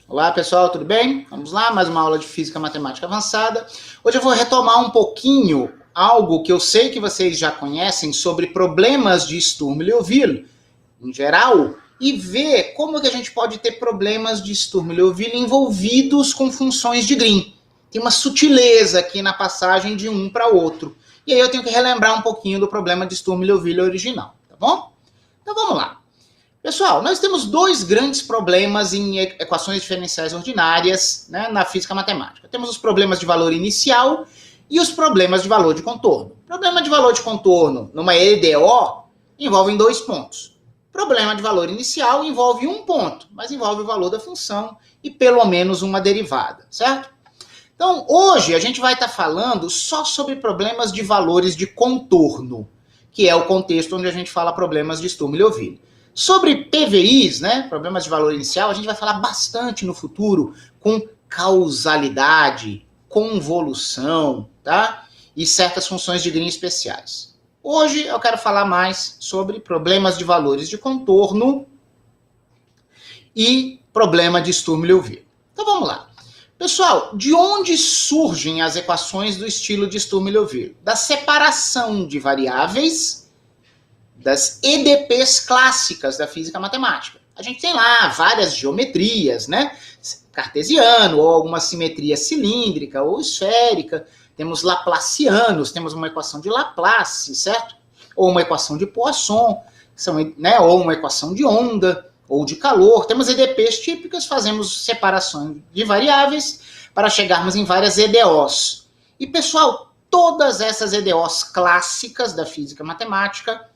Olá pessoal, tudo bem? Vamos lá, mais uma aula de Física Matemática Avançada. Hoje eu vou retomar um pouquinho algo que eu sei que vocês já conhecem sobre problemas de Sturm-Liouville em geral e ver como que a gente pode ter problemas de Sturm-Liouville envolvidos com funções de Green. Tem uma sutileza aqui na passagem de um para outro. E aí eu tenho que relembrar um pouquinho do problema de Sturm-Liouville original, tá bom? Então vamos lá. Pessoal, nós temos dois grandes problemas em equações diferenciais ordinárias, né, na física matemática. Temos os problemas de valor inicial e os problemas de valor de contorno. Problema de valor de contorno numa EDO envolve dois pontos. Problema de valor inicial envolve um ponto, mas envolve o valor da função e pelo menos uma derivada, certo? Então, hoje a gente vai estar falando só sobre problemas de valores de contorno, que é o contexto onde a gente fala problemas de Sturm-Liouville. Sobre PVIs, né, problemas de valor inicial, a gente vai falar bastante no futuro com causalidade, convolução, tá? E certas funções de Green especiais. Hoje eu quero falar mais sobre problemas de valores de contorno e problema de Sturm-Liouville. Então vamos lá. Pessoal, de onde surgem as equações do estilo de Sturm-Liouville? Da separação de variáveis das EDPs clássicas da física matemática. A gente tem lá várias geometrias, né? Cartesiano, ou alguma simetria cilíndrica ou esférica. Temos laplacianos, temos uma equação de Laplace, certo? Ou uma equação de Poisson, né? Ou uma equação de onda, ou de calor. Temos EDPs típicas, fazemos separação de variáveis para chegarmos em várias EDOs. E, pessoal, todas essas EDOs clássicas da física matemática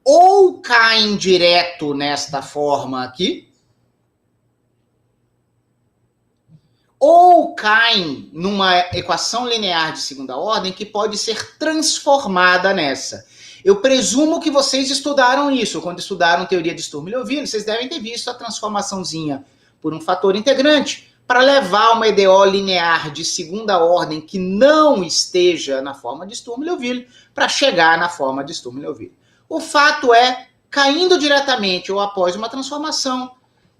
ou caem direto nesta forma aqui, ou caem numa equação linear de segunda ordem que pode ser transformada nessa. Eu presumo que vocês estudaram isso, quando estudaram teoria de Sturm-Liouville, vocês devem ter visto a transformaçãozinha por um fator integrante para levar uma EDO linear de segunda ordem que não esteja na forma de Sturm-Liouville para chegar na forma de Sturm-Liouville. O fato é, caindo diretamente ou após uma transformação,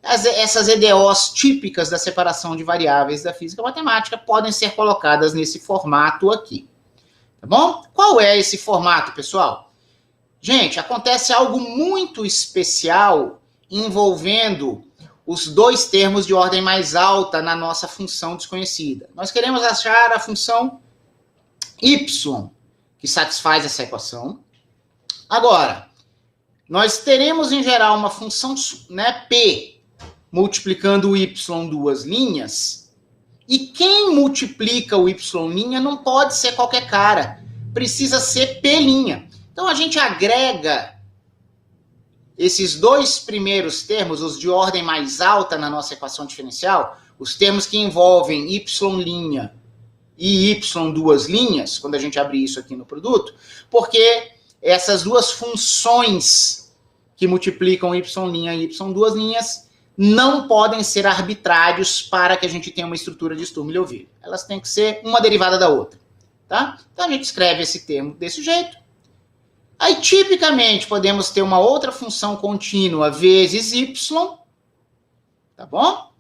essas EDOs típicas da separação de variáveis da física matemática podem ser colocadas nesse formato aqui. Tá bom? Qual é esse formato, pessoal? Gente, acontece algo muito especial envolvendo os dois termos de ordem mais alta na nossa função desconhecida. Nós queremos achar a função y, que satisfaz essa equação. Agora, nós teremos em geral uma função, né, P, multiplicando o y duas linhas, e quem multiplica o y' não pode ser qualquer cara, precisa ser P'. Então a gente agrega esses dois primeiros termos, os de ordem mais alta na nossa equação diferencial, os termos que envolvem y' e y duas linhas, quando a gente abrir isso aqui no produto, porque essas duas funções que multiplicam y' e y duas linhas não podem ser arbitrários para que a gente tenha uma estrutura de Sturm-Liouville. Elas têm que ser uma derivada da outra. Tá? Então a gente escreve esse termo desse jeito. Aí, tipicamente, podemos ter uma outra função contínua vezes y. Tá bom?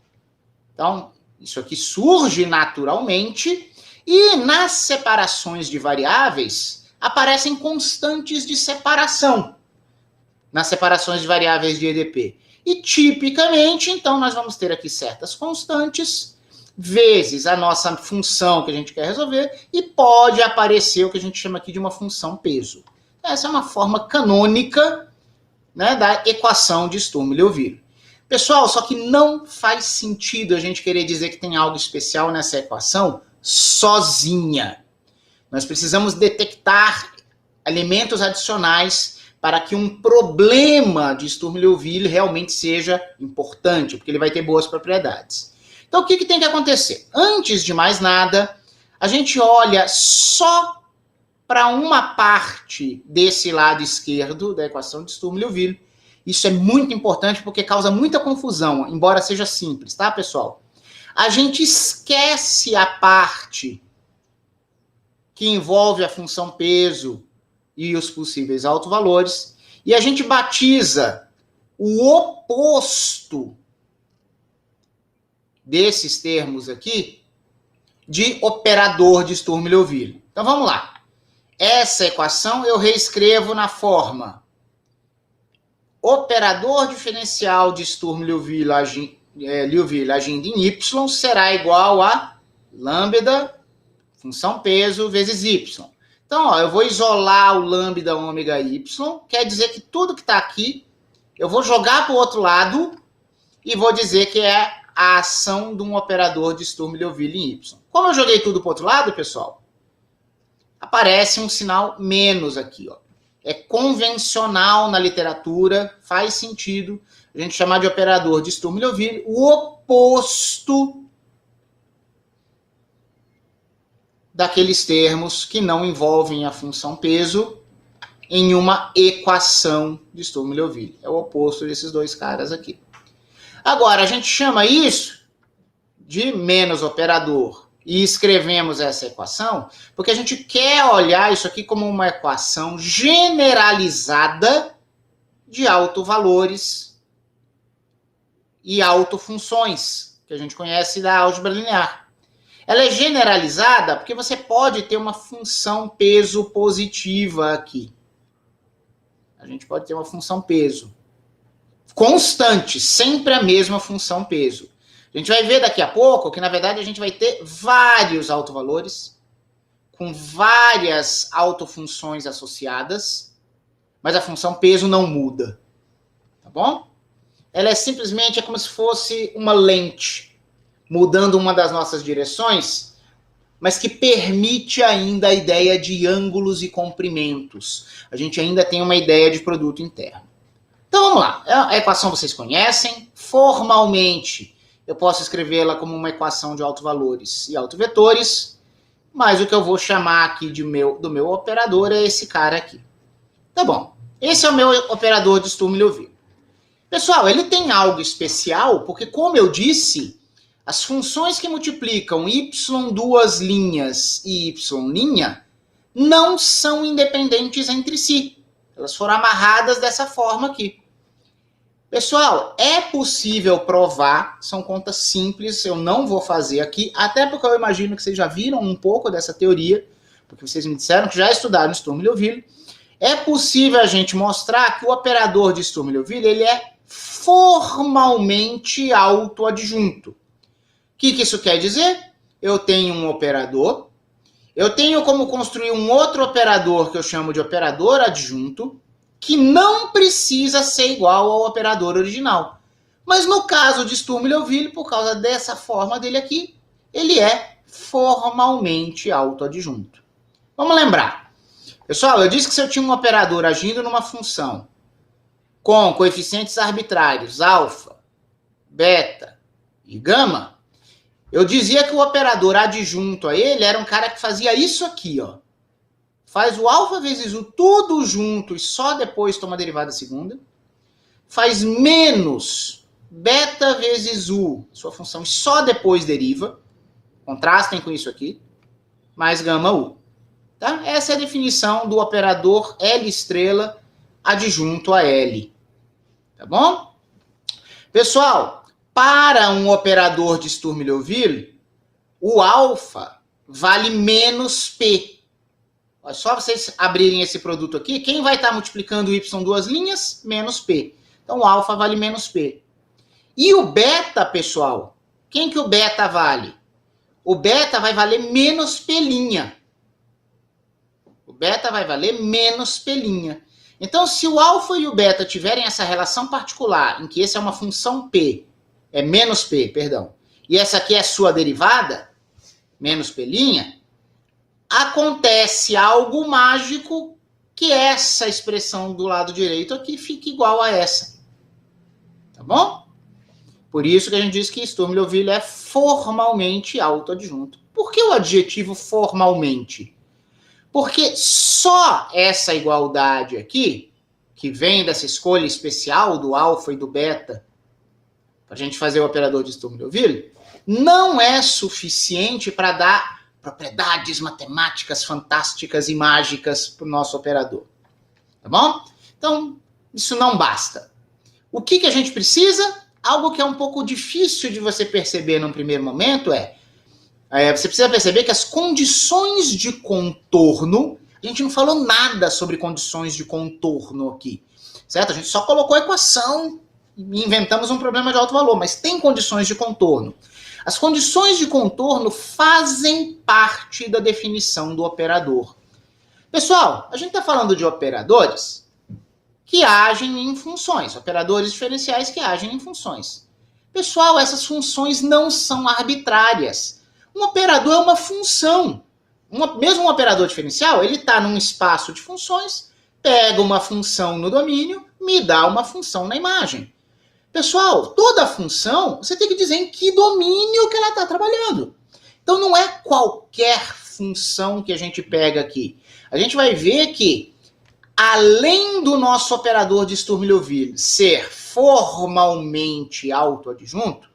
Então, isso aqui surge naturalmente. E nas separações de variáveis, aparecem constantes de separação nas separações de variáveis de EDP. E, tipicamente, então, nós vamos ter aqui certas constantes, vezes a nossa função que a gente quer resolver, e pode aparecer o que a gente chama aqui de uma função peso. Essa é uma forma canônica, né, da equação de Sturm-Liouville. Pessoal, só que não faz sentido a gente querer dizer que tem algo especial nessa equação sozinha. Nós precisamos detectar elementos adicionais para que um problema de Sturm-Liouville realmente seja importante, porque ele vai ter boas propriedades. Então, o que tem que acontecer? Antes de mais nada, a gente olha só para uma parte desse lado esquerdo da equação de Sturm-Liouville. Isso é muito importante porque causa muita confusão, embora seja simples, tá, pessoal? A gente esquece a parte que envolve a função peso e os possíveis autovalores, e a gente batiza o oposto desses termos aqui de operador de Sturm-Liouville. Então vamos lá. Essa equação eu reescrevo na forma operador diferencial de Sturm-Liouville agindo em y será igual a lambda, função peso, vezes y. Então, ó, eu vou isolar o lambda ômega y, quer dizer que tudo que está aqui, eu vou jogar para o outro lado e vou dizer que é a ação de um operador de Sturm-Liouville em y. Como eu joguei tudo para o outro lado, pessoal, aparece um sinal menos aqui, ó. É convencional na literatura, faz sentido a gente chamar de operador de Sturm-Liouville o oposto daqueles termos que não envolvem a função peso em uma equação de Sturm-Liouville. É o oposto desses dois caras aqui. Agora, a gente chama isso de menos operador e escrevemos essa equação porque a gente quer olhar isso aqui como uma equação generalizada de autovalores e autofunções, que a gente conhece da álgebra linear. Ela é generalizada porque você pode ter uma função peso positiva aqui. A gente pode ter uma função peso constante, sempre a mesma função peso. A gente vai ver daqui a pouco que, na verdade, a gente vai ter vários autovalores com várias autofunções associadas, mas a função peso não muda. Tá bom? Ela é simplesmente como se fosse uma lente mudando uma das nossas direções, mas que permite ainda a ideia de ângulos e comprimentos. A gente ainda tem uma ideia de produto interno. Então vamos lá, a equação vocês conhecem. Formalmente, eu posso escrevê-la como uma equação de autovalores e autovetores, mas o que eu vou chamar aqui do meu operador é esse cara aqui. Tá bom, esse é o meu operador de Sturm-Liouville. Pessoal, ele tem algo especial, porque como eu disse, as funções que multiplicam y duas linhas e y' não são independentes entre si. Elas foram amarradas dessa forma aqui. Pessoal, é possível provar, são contas simples, eu não vou fazer aqui, até porque eu imagino que vocês já viram um pouco dessa teoria, porque vocês me disseram que já estudaram Sturm-Liouville. É possível a gente mostrar que o operador de Sturm-Liouville ele é formalmente autoadjunto. O que isso quer dizer? Eu tenho um operador, eu tenho como construir um outro operador que eu chamo de operador adjunto, que não precisa ser igual ao operador original. Mas no caso de Sturm-Liouville, por causa dessa forma dele aqui, ele é formalmente autoadjunto. Vamos lembrar. Pessoal, eu disse que se eu tinha um operador agindo numa função com coeficientes arbitrários alfa, beta e gama, eu dizia que o operador adjunto a ele era um cara que fazia isso aqui, ó. Faz o alfa vezes u tudo junto e só depois toma a derivada segunda. Faz menos beta vezes u, sua função, e só depois deriva. Contrastem com isso aqui. Mais gama u. Tá? Essa é a definição do operador L estrela adjunto a L. Tá bom? Pessoal, para um operador de Sturm-Liouville, o alfa vale menos P. É só vocês abrirem esse produto aqui, quem vai estar multiplicando y duas linhas? Menos P. Então, o alfa vale menos P. E o beta, pessoal, quem que o beta vale? O beta vai valer menos P'. O beta vai valer menos P'. Então, se o alfa e o beta tiverem essa relação particular, em que essa é uma função P, é menos P, perdão, e essa aqui é a sua derivada, menos P', acontece algo mágico que essa expressão do lado direito aqui fica igual a essa. Tá bom? Por isso que a gente diz que Sturm-Liouville é formalmente autoadjunto. Por que o adjetivo formalmente? Porque só essa igualdade aqui, que vem dessa escolha especial do alfa e do beta, para a gente fazer o operador de Sturm-Liouville, não é suficiente para dar propriedades matemáticas fantásticas e mágicas para o nosso operador. Tá bom? Então, isso não basta. O que a gente precisa? algo que é um pouco difícil de você perceber num primeiro momento você precisa perceber que as condições de contorno, a gente não falou nada sobre condições de contorno aqui, certo? A gente só colocou a equação e inventamos um problema de alto valor, mas tem condições de contorno. As condições de contorno fazem parte da definição do operador. Pessoal, a gente está falando de operadores que agem em funções, operadores diferenciais que agem em funções. Pessoal, essas funções não são arbitrárias. Um operador é uma função. Mesmo um operador diferencial, ele está num espaço de funções, pega uma função no domínio, me dá uma função na imagem. Pessoal, toda função, você tem que dizer em que domínio que ela está trabalhando. Então não é qualquer função que a gente pega aqui. A gente vai ver que, além do nosso operador de Sturm-Liouville ser formalmente autoadjunto,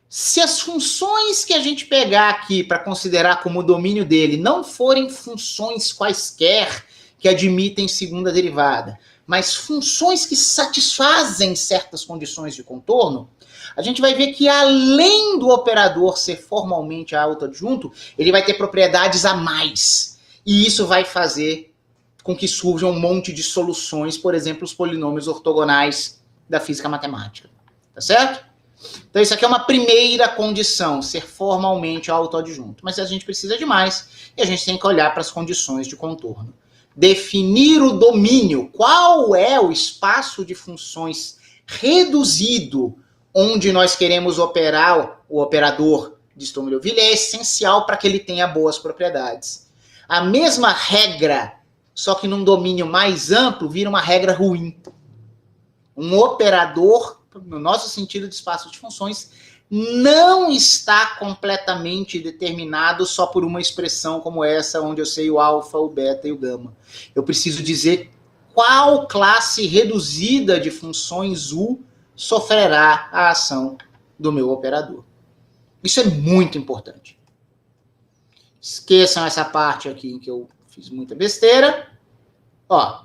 se as funções que a gente pegar aqui para considerar como domínio dele não forem funções quaisquer que admitem segunda derivada, mas funções que satisfazem certas condições de contorno, a gente vai ver que, além do operador ser formalmente autoadjunto, ele vai ter propriedades a mais. E isso vai fazer com que surjam um monte de soluções, por exemplo, os polinômios ortogonais da física matemática. Tá certo? Então isso aqui é uma primeira condição, ser formalmente autoadjunto. Mas a gente precisa de mais, e a gente tem que olhar para as condições de contorno. Definir o domínio, qual é o espaço de funções reduzido onde nós queremos operar o operador de Sturm-Liouville, é essencial para que ele tenha boas propriedades. A mesma regra, só que num domínio mais amplo, vira uma regra ruim. Um operador, no nosso sentido de espaço de funções, não está completamente determinado só por uma expressão como essa, onde eu sei o alfa, o beta e o gama. Eu preciso dizer qual classe reduzida de funções U sofrerá a ação do meu operador. Isso é muito importante. Esqueçam essa parte aqui em que eu fiz muita besteira. Ó,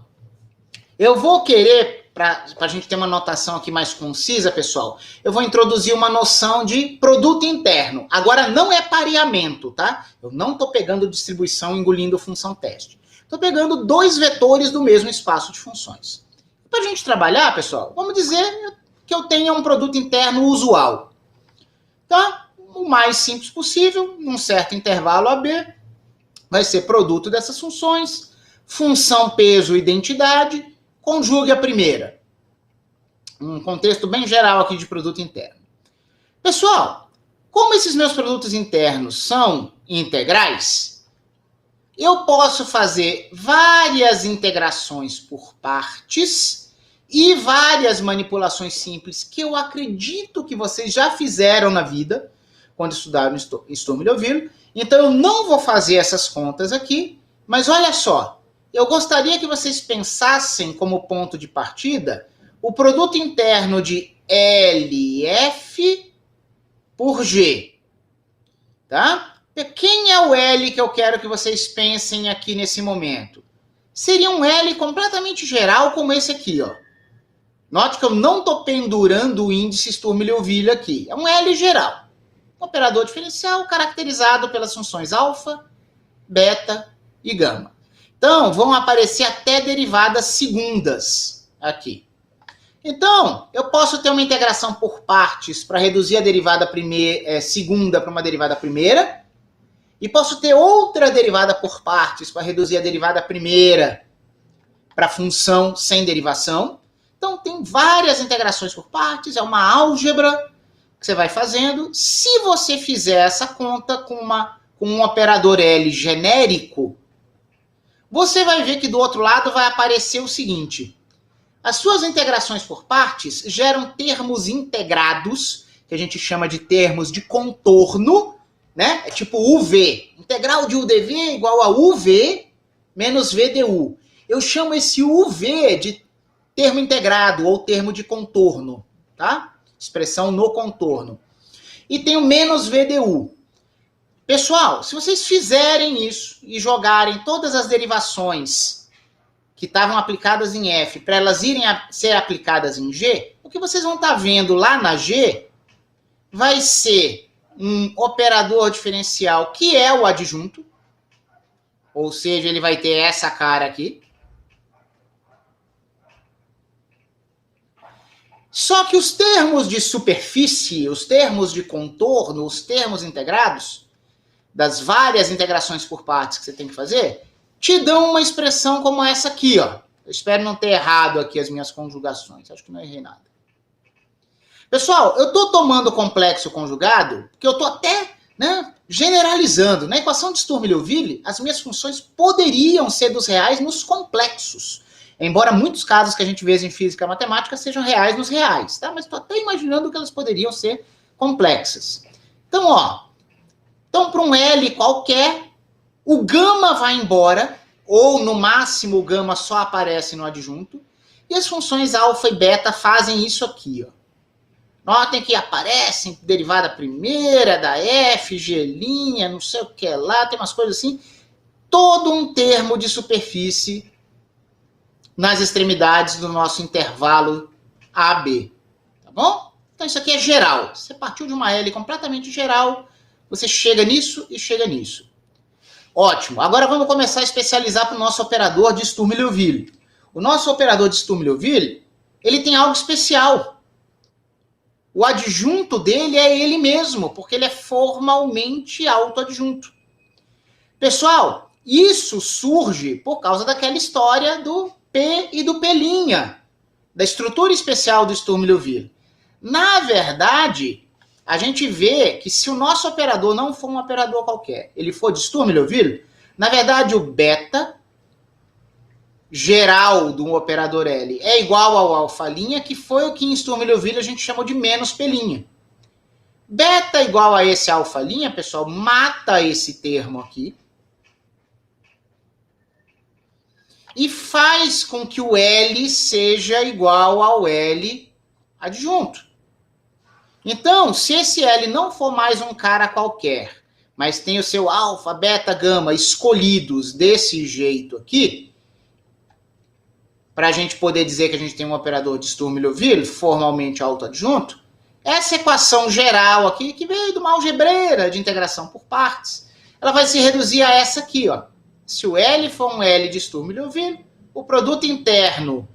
eu vou querer, para a gente ter uma notação aqui mais concisa, pessoal, eu vou introduzir uma noção de produto interno. Agora não é pareamento, tá? Eu não estou pegando distribuição e engolindo função teste. Estou pegando dois vetores do mesmo espaço de funções. Para a gente trabalhar, pessoal, vamos dizer que eu tenha um produto interno usual. Tá? O mais simples possível, num certo intervalo AB, vai ser produto dessas funções, função, peso, identidade, conjugue a primeira. Um contexto bem geral aqui de produto interno. Pessoal, como esses meus produtos internos são integrais, eu posso fazer várias integrações por partes e várias manipulações simples que eu acredito que vocês já fizeram na vida, quando estudaram Sturm-Liouville. Então eu não vou fazer essas contas aqui, mas olha só, eu gostaria que vocês pensassem como ponto de partida o produto interno de LF por G. Tá? Quem é o L que eu quero que vocês pensem aqui nesse momento? Seria um L completamente geral como esse aqui, ó. Note que eu não estou pendurando o índice Sturm-Liouville aqui. É um L geral. Um operador diferencial caracterizado pelas funções alfa, beta e gama. Então, vão aparecer até derivadas segundas aqui. Então, eu posso ter uma integração por partes para reduzir a derivada segunda para uma derivada primeira, e posso ter outra derivada por partes para reduzir a derivada primeira para função sem derivação. Então, tem várias integrações por partes, é uma álgebra que você vai fazendo. Se você fizer essa conta com um operador L genérico, você vai ver que do outro lado vai aparecer o seguinte: as suas integrações por partes geram termos integrados, que a gente chama de termos de contorno, né? É tipo UV. Integral de UDV é igual a UV menos VDU. Eu chamo esse UV de termo integrado ou termo de contorno, tá? Expressão no contorno. E tem o menos VDU. Pessoal, se vocês fizerem isso e jogarem todas as derivações que estavam aplicadas em F, para elas irem ser aplicadas em G, o que vocês vão estar vendo lá na G vai ser um operador diferencial que é o adjunto, ou seja, ele vai ter essa cara aqui. Só que os termos de superfície, os termos de contorno, os termos integrados, das várias integrações por partes que você tem que fazer, te dão uma expressão como essa aqui, ó. Eu espero não ter errado aqui as minhas conjugações. Acho que não errei nada. Pessoal, eu estou tomando complexo conjugado porque eu estou até generalizando. Na equação de Sturm-Liouville, as minhas funções poderiam ser dos reais nos complexos. Embora muitos casos que a gente vê em física e matemática sejam reais nos reais. Tá? Mas estou até imaginando que elas poderiam ser complexas. Então, ó. Então, para um L qualquer, o gama vai embora, ou no máximo o gama só aparece no adjunto, e as funções alfa e beta fazem isso aqui, ó. Notem que aparecem derivada primeira, da F, G', não sei o que lá, tem umas coisas assim. Todo um termo de superfície nas extremidades do nosso intervalo AB. Tá bom? Então isso aqui é geral. Você partiu de uma L completamente geral, você chega nisso e chega nisso. Ótimo. Agora vamos começar a especializar para o nosso operador de Sturm-Liouville. O nosso operador de Sturm-Liouville, ele tem algo especial. O adjunto dele é ele mesmo, porque ele é formalmente autoadjunto. Pessoal, isso surge por causa daquela história do P e do P', da estrutura especial do Sturm-Liouville. Na verdade, a gente vê que se o nosso operador não for um operador qualquer, ele for de Sturm-Liouville, na verdade o beta geral do operador L é igual ao alfa', que foi o que em Sturm-Liouville a gente chamou de menos P'. Beta igual a esse alfa', pessoal, mata esse termo aqui e faz com que o L seja igual ao L adjunto. Então, se esse L não for mais um cara qualquer, mas tem o seu alfa, beta, gama escolhidos desse jeito aqui, para a gente poder dizer que a gente tem um operador de Sturm-Liouville formalmente autoadjunto, essa equação geral aqui, que veio de uma algebreira de integração por partes, ela vai se reduzir a essa aqui, ó. Se o L for um L de Sturm-Liouville, o produto interno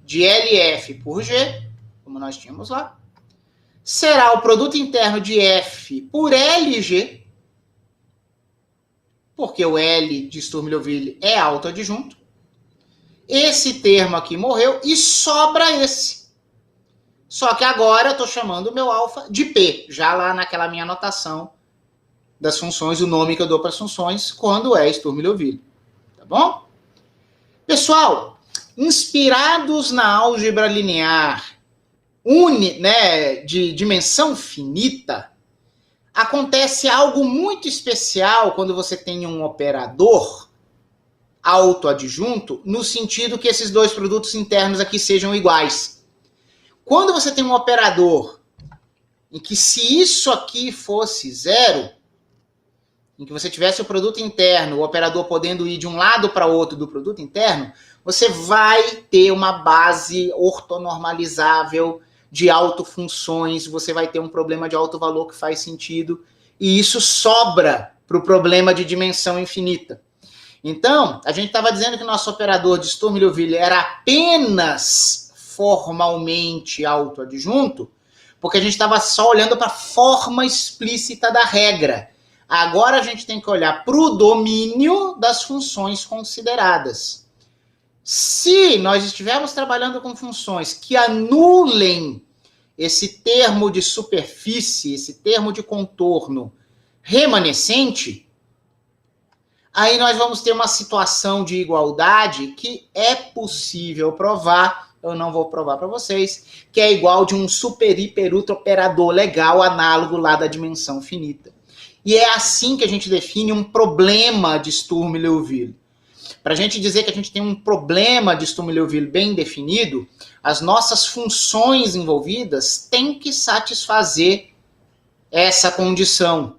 de LF por G, como nós tínhamos lá, será o produto interno de F por LG, porque o L de Sturm-Liouville é autoadjunto. Esse termo aqui morreu e sobra esse. Só que agora eu estou chamando o meu alfa de P, já lá naquela minha anotação das funções, o nome que eu dou para as funções, quando é Sturm-Liouville. Tá bom? Pessoal, inspirados na álgebra linear de dimensão finita, acontece algo muito especial quando você tem um operador autoadjunto, no sentido que esses dois produtos internos aqui sejam iguais. Quando você tem um operador em que, se isso aqui fosse zero, em que você tivesse o produto interno, o operador podendo ir de um lado para o outro do produto interno, você vai ter uma base ortonormalizável de autofunções, você vai ter um problema de alto valor que faz sentido, e isso sobra para o problema de dimensão infinita. Então, a gente estava dizendo que o nosso operador de Sturm-Liouville era apenas formalmente autoadjunto, porque a gente estava só olhando para a forma explícita da regra. Agora a gente tem que olhar para o domínio das funções consideradas. Se nós estivermos trabalhando com funções que anulem esse termo de superfície, esse termo de contorno remanescente, aí nós vamos ter uma situação de igualdade que é possível provar, eu não vou provar para vocês, que é igual de um super, hiper, ultra operador legal análogo lá da dimensão finita. E é assim que a gente define um problema de Sturm-Liouville. Para a gente dizer que a gente tem um problema de Sturm-Liouville bem definido, as nossas funções envolvidas têm que satisfazer essa condição.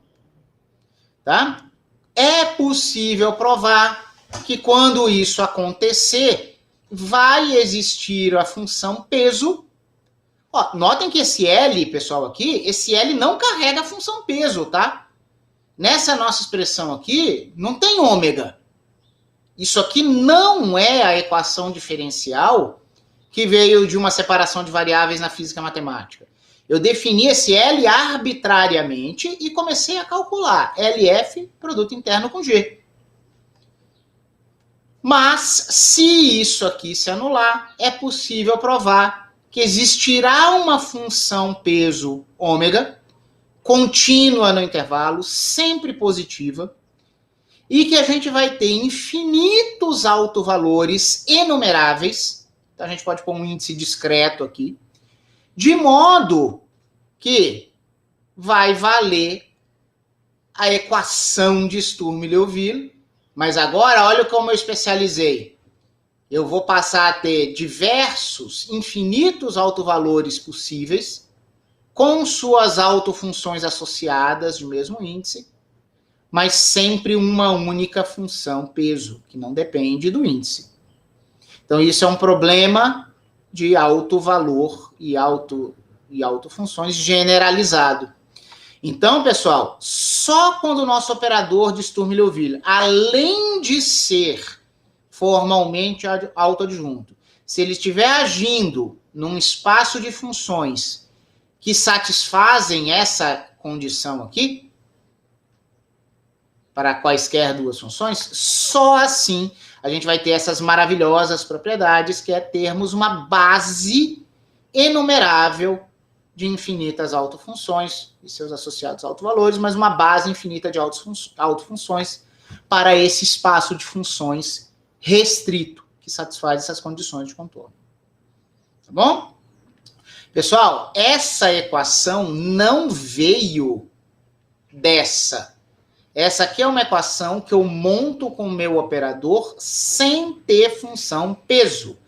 Tá? É possível provar que quando isso acontecer, vai existir a função peso. Ó, notem que esse L, pessoal, aqui, esse L não carrega a função peso, tá? Nessa nossa expressão aqui, não tem ômega. Isso aqui não é a equação diferencial que veio de uma separação de variáveis na física matemática. Eu defini esse L arbitrariamente e comecei a calcular LF, produto interno com G. Mas, se isso aqui se anular, é possível provar que existirá uma função peso ômega, contínua no intervalo, sempre positiva, e que a gente vai ter infinitos autovalores enumeráveis. Então a gente pode pôr um índice discreto aqui, de modo que vai valer a equação de Sturm-Liouville. Mas agora, olha como eu especializei. Eu vou passar a ter diversos, infinitos autovalores possíveis, com suas autofunções associadas de mesmo índice, mas sempre uma única função peso, que não depende do índice. Então, isso é um problema de alto valor e autofunções generalizado. Então, pessoal, só quando o nosso operador de Sturm-Liouville, além de ser formalmente autoadjunto, se ele estiver agindo num espaço de funções que satisfazem essa condição aqui, para quaisquer duas funções, só assim a gente vai ter essas maravilhosas propriedades, que é termos uma base enumerável de infinitas autofunções e seus associados autovalores, mas uma base infinita de autofunções para esse espaço de funções restrito, que satisfaz essas condições de contorno. Tá bom? Pessoal, essa equação não veio dessa. Essa aqui é uma equação que eu monto com o meu operador sem ter função peso.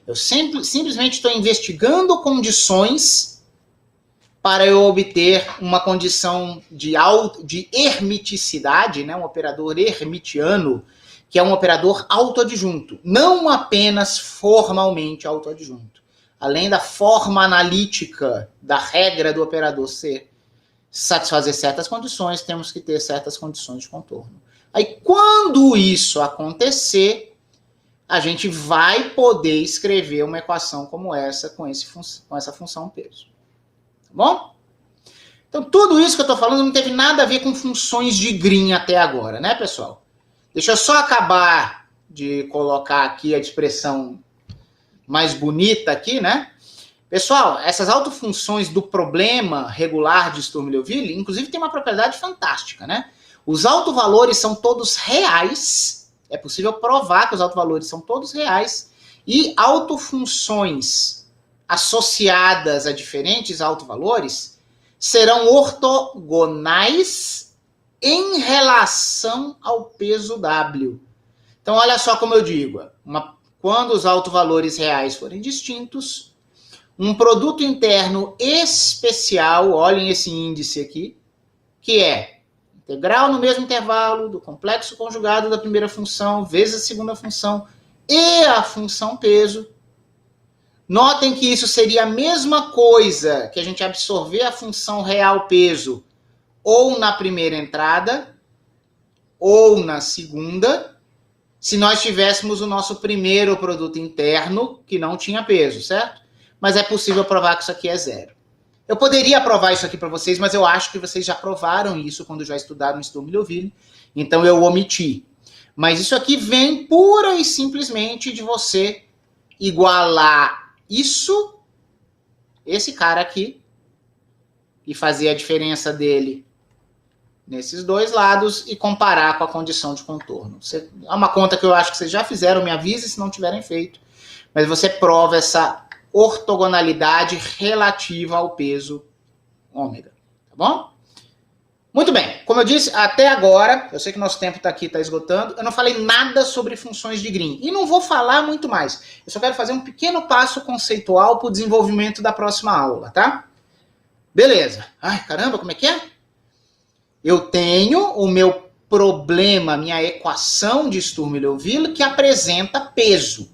Eu simplesmente estou investigando condições para eu obter uma condição de hermiticidade, né? Um operador hermitiano, que é um operador autoadjunto, não apenas formalmente autoadjunto. Além da forma analítica da regra do operador ser satisfazer certas condições, temos que ter certas condições de contorno. Aí, quando isso acontecer, a gente vai poder escrever uma equação como essa, com essa função peso. Tá bom? Então, tudo isso que eu estou falando não teve nada a ver com funções de Green até agora, né, pessoal? Deixa eu só acabar de colocar aqui a expressão mais bonita aqui, né? Pessoal, essas autofunções do problema regular de Sturm-Liouville, inclusive, tem uma propriedade fantástica, né? Os autovalores são todos reais, é possível provar que os autovalores são todos reais, e autofunções associadas a diferentes autovalores serão ortogonais em relação ao peso W. Então, olha só como eu digo, quando os autovalores reais forem distintos, um produto interno especial, olhem esse índice aqui, que é integral no mesmo intervalo do complexo conjugado da primeira função vezes a segunda função e a função peso. Notem que isso seria a mesma coisa que a gente absorver a função real peso ou na primeira entrada ou na segunda, se nós tivéssemos o nosso primeiro produto interno que não tinha peso, certo? Mas é possível provar que isso aqui é zero. Eu poderia provar isso aqui para vocês, mas eu acho que vocês já provaram isso quando já estudaram Sturm-Liouville, então eu omiti. Mas isso aqui vem pura e simplesmente de você igualar isso, esse cara aqui, e fazer a diferença dele nesses dois lados e comparar com a condição de contorno. É uma conta que eu acho que vocês já fizeram, me avise se não tiverem feito, mas você prova essa ortogonalidade relativa ao peso ômega, tá bom? Muito bem, como eu disse, até agora, eu sei que nosso tempo está aqui, está esgotando, eu não falei nada sobre funções de Green, e não vou falar muito mais, eu só quero fazer um pequeno passo conceitual para o desenvolvimento da próxima aula, tá? Beleza. Ai, caramba, como é que é? Eu tenho o meu problema, minha equação de Sturm-Liouville que apresenta peso.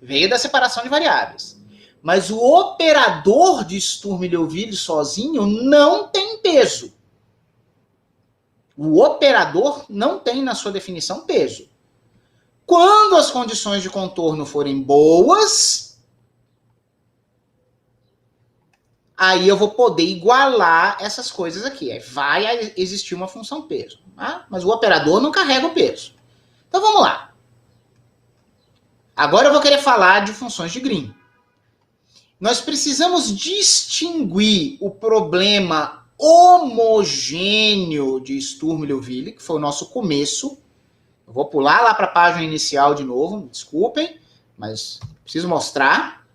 Veio da separação de variáveis. Mas o operador de Sturm-Liouville sozinho não tem peso. O operador não tem na sua definição peso. Quando as condições de contorno forem boas, aí eu vou poder igualar essas coisas aqui. Aí vai existir uma função peso. Tá? Mas o operador não carrega o peso. Então vamos lá. Agora eu vou querer falar de funções de Green. Nós precisamos distinguir o problema homogêneo de Sturm-Liouville, que foi o nosso começo. Eu vou pular lá para a página inicial de novo, me desculpem, mas preciso mostrar.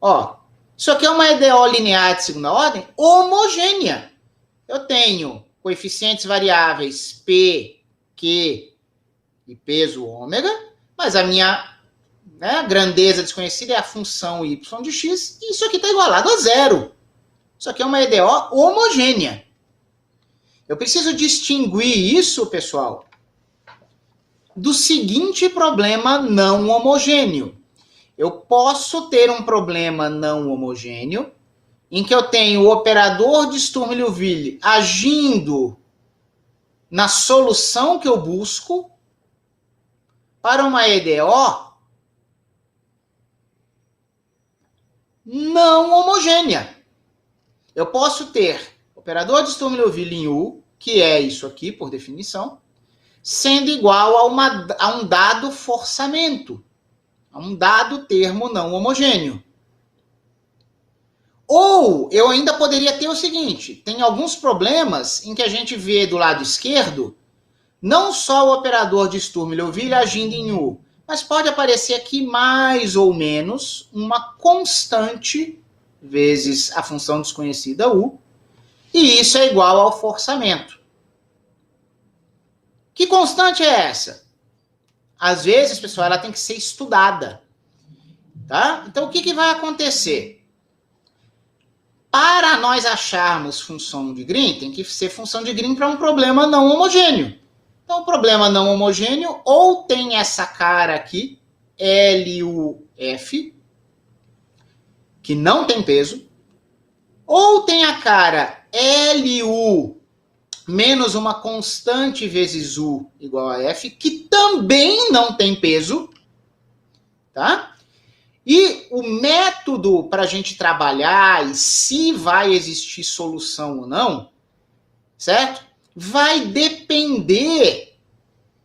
Ó, isso aqui é uma EDO linear de segunda ordem homogênea. Eu tenho coeficientes variáveis P, Q e peso ômega, mas a minha grandeza desconhecida é a função y de x, e isso aqui está igualado a zero. Isso aqui é uma EDO homogênea. Eu preciso distinguir isso, pessoal, do seguinte problema não homogêneo. Eu posso ter um problema não homogêneo em que eu tenho o operador de Sturm-Liouville agindo na solução que eu busco para uma EDO não homogênea. Eu posso ter operador de Sturm-Liouville em U, que é isso aqui por definição, sendo igual a um dado forçamento, a um dado termo não homogêneo. Ou eu ainda poderia ter o seguinte, tem alguns problemas em que a gente vê do lado esquerdo, não só o operador de Sturm-Liouville agindo em U, mas pode aparecer aqui mais ou menos uma constante vezes a função desconhecida U, e isso é igual ao forçamento. Que constante é essa? Às vezes, pessoal, ela tem que ser estudada. Tá? Então, o que vai acontecer? Para nós acharmos função de Green, tem que ser função de Green para um problema não homogêneo. Então, o problema não homogêneo ou tem essa cara aqui, LUF, que não tem peso, ou tem a cara LU menos uma constante vezes U igual a F, que também não tem peso, tá? E o método para a gente trabalhar e se vai existir solução ou não, certo? Vai depender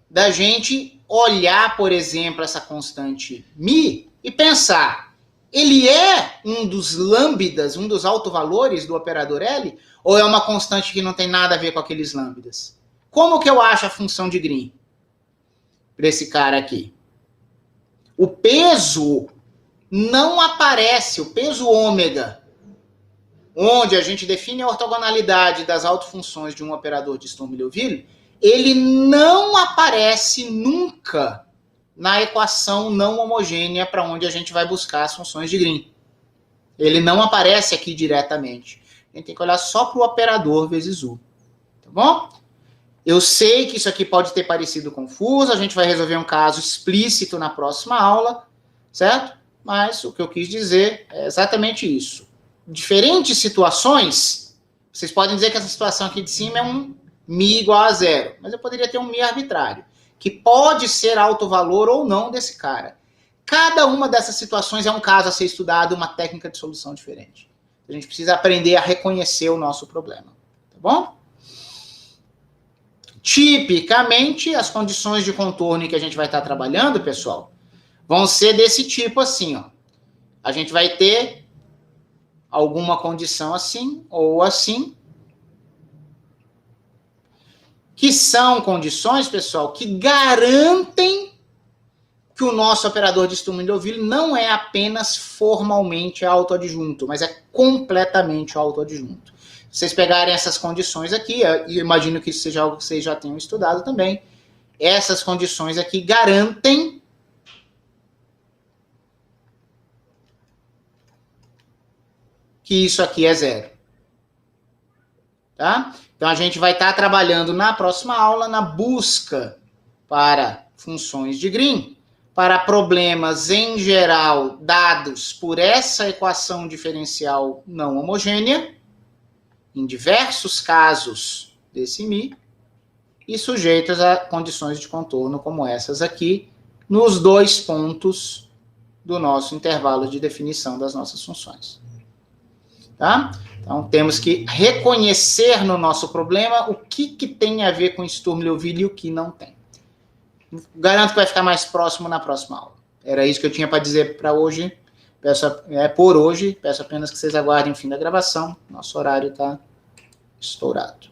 da gente olhar, por exemplo, essa constante μ e pensar, ele é um dos lambdas, um dos autovalores do operador L, ou é uma constante que não tem nada a ver com aqueles lambdas? Como que eu acho a função de Green para esse cara aqui? O peso não aparece, o peso ômega, onde a gente define a ortogonalidade das autofunções de um operador de Sturm-Liouville, ele não aparece nunca na equação não homogênea para onde a gente vai buscar as funções de Green. Ele não aparece aqui diretamente. A gente tem que olhar só para o operador vezes U. Tá bom? Eu sei que isso aqui pode ter parecido confuso, a gente vai resolver um caso explícito na próxima aula, certo? Mas o que eu quis dizer é exatamente isso. Diferentes situações, vocês podem dizer que essa situação aqui de cima é um μ igual a zero, mas eu poderia ter um μ arbitrário, que pode ser alto valor ou não desse cara. Cada uma dessas situações é um caso a ser estudado, uma técnica de solução diferente. A gente precisa aprender a reconhecer o nosso problema, tá bom? Tipicamente, as condições de contorno que a gente vai estar trabalhando, pessoal, vão ser desse tipo assim, ó. A gente vai ter alguma condição assim ou assim, que são condições, pessoal, que garantem que o nosso operador de Sturm-Liouville não é apenas formalmente autoadjunto, mas é completamente autoadjunto. Se vocês pegarem essas condições aqui, eu imagino que isso seja algo que vocês já tenham estudado também, essas condições aqui garantem que isso aqui é zero. tá? Então, a gente vai estar trabalhando na próxima aula na busca para funções de Green, para problemas em geral dados por essa equação diferencial não homogênea, em diversos casos desse Mi, e sujeitos a condições de contorno como essas aqui, nos 2 pontos do nosso intervalo de definição das nossas funções. Tá? Então, temos que reconhecer no nosso problema o que tem a ver com Sturm-Liouville e o que não tem. Garanto que vai ficar mais próximo na próxima aula. Era isso que eu tinha para dizer para hoje. Por hoje. Peço apenas que vocês aguardem o fim da gravação. Nosso horário está estourado.